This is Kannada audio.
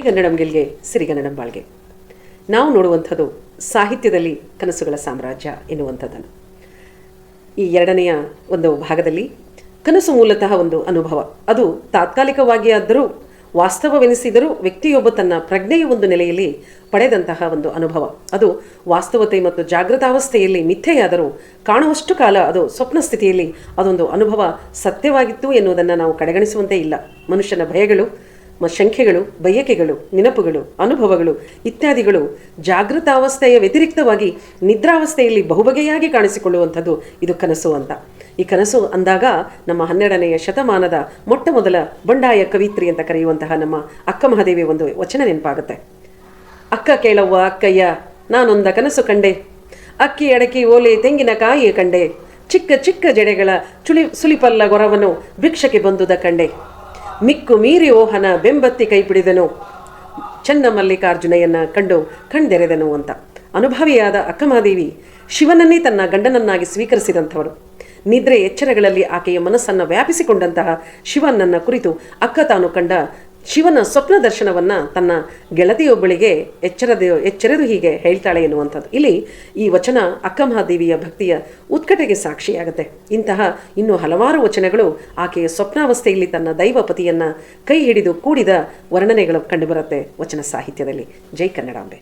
ಗನ್ನಡಂ ಗೆಲ್ಗೆ ಸಿರಿಗನ್ನಡಂ ಬಾಳ್ಗೆ. ನಾವು ನೋಡುವಂಥದ್ದು ಸಾಹಿತ್ಯದಲ್ಲಿ ಕನಸುಗಳ ಸಾಮ್ರಾಜ್ಯ ಎನ್ನುವಂಥದ್ದನ್ನು. ಈ ಎರಡನೆಯ ಒಂದು ಭಾಗದಲ್ಲಿ ಕನಸು ಮೂಲತಃ ಒಂದು ಅನುಭವ, ಅದು ತಾತ್ಕಾಲಿಕವಾಗಿ ಆದರೂ ವಾಸ್ತವವೆನಿಸಿದರೂ ವ್ಯಕ್ತಿಯೊಬ್ಬ ತನ್ನ ಪ್ರಜ್ಞೆಯ ಒಂದು ನೆಲೆಯಲ್ಲಿ ಪಡೆದಂತಹ ಒಂದು ಅನುಭವ. ಅದು ವಾಸ್ತವತೆ ಮತ್ತು ಜಾಗೃತಾವಸ್ಥೆಯಲ್ಲಿ ಮಿಥ್ಯೆಯಾದರೂ ಕಾಣುವಷ್ಟು ಕಾಲ ಅದು ಸ್ವಪ್ನ ಸ್ಥಿತಿಯಲ್ಲಿ ಅದೊಂದು ಅನುಭವ ಸತ್ಯವಾಗಿತ್ತು ಎನ್ನುವುದನ್ನು ನಾವು ಕಡೆಗಣಿಸುವಂತೆ ಇಲ್ಲ. ಮನುಷ್ಯನ ಭಯಗಳು, ಶಂಖ್ಯೆಗಳು, ಬಯಕೆಗಳು, ನೆನಪುಗಳು, ಅನುಭವಗಳು ಇತ್ಯಾದಿಗಳು ಜಾಗೃತಾವಸ್ಥೆಯ ವ್ಯತಿರಿಕ್ತವಾಗಿ ನಿದ್ರಾವಸ್ಥೆಯಲ್ಲಿ ಬಹುಬಗೆಯಾಗಿ ಕಾಣಿಸಿಕೊಳ್ಳುವಂಥದ್ದು ಇದು ಕನಸು ಅಂತ. ಈ ಕನಸು ಅಂದಾಗ ನಮ್ಮ 12ನೇ ಶತಮಾನದ ಮೊಟ್ಟ ಮೊದಲ ಬಂಡಾಯ ಕವಿತ್ರಿ ಅಂತ ಕರೆಯುವಂತಹ ನಮ್ಮ ಅಕ್ಕ ಮಹಾದೇವಿ ಒಂದು ವಚನ ನೆನಪಾಗುತ್ತೆ. ಅಕ್ಕ ಕೇಳವ್ವ ಅಕ್ಕಯ್ಯ, ನಾನೊಂದ ಕನಸು ಕಂಡೆ, ಅಕ್ಕಿ ಅಡಕಿ ಓಲೆ ತೆಂಗಿನಕಾಯಿ ಕಂಡೆ, ಚಿಕ್ಕ ಚಿಕ್ಕ ಜಡೆಗಳ ಸುಲಿಪಲ್ಲ ಗೊರವನು ಭಿಕ್ಷಕ್ಕೆ ಬಂದುದ ಕಂಡೆ, ಮಿಕ್ಕು ಮೀರಿ ಓಹನ ಬೆಂಬತ್ತಿ ಕೈ ಪಿಡಿದನು, ಚನ್ನ ಮಲ್ಲಿಕಾರ್ಜುನಯ್ಯನ ಕಂಡು ಕಣ್ದೆರೆದನು ಅಂತ. ಅನುಭವಿಯಾದ ಅಕ್ಕಮಹಾದೇವಿ ಶಿವನನ್ನೇ ತನ್ನ ಗಂಡನನ್ನಾಗಿ ಸ್ವೀಕರಿಸಿದಂಥವಳು. ನಿದ್ರೆ ಎಚ್ಚರಗಳಲ್ಲಿ ಆಕೆಯ ಮನಸ್ಸನ್ನು ವ್ಯಾಪಿಸಿಕೊಂಡಂತಹ ಶಿವನನ್ನ ಕುರಿತು ಅಕ್ಕ ತಾನು ಕಂಡ ಶಿವನ ಸ್ವಪ್ನ ದರ್ಶನವನ್ನು ತನ್ನ ಗೆಳತಿಯೊಬ್ಬಳಿಗೆ ಎಚ್ಚರೆದು ಹೀಗೆ ಹೇಳ್ತಾಳೆ ಎನ್ನುವಂಥದ್ದು. ಇಲ್ಲಿ ಈ ವಚನ ಅಕ್ಕಮಹಾದೇವಿಯ ಭಕ್ತಿಯ ಉತ್ಕಟೆಗೆ ಸಾಕ್ಷಿಯಾಗುತ್ತೆ. ಇಂತಹ ಇನ್ನೂ ಹಲವಾರು ವಚನಗಳು ಆಕೆಯ ಸ್ವಪ್ನಾವಸ್ಥೆಯಲ್ಲಿ ತನ್ನ ದೈವ ಪತಿಯನ್ನು ಕೈ ಹಿಡಿದು ಕೂಡಿದ ವರ್ಣನೆಗಳು ಕಂಡುಬರುತ್ತೆ ವಚನ ಸಾಹಿತ್ಯದಲ್ಲಿ. ಜೈ ಕನ್ನಡಾಂಬೆ.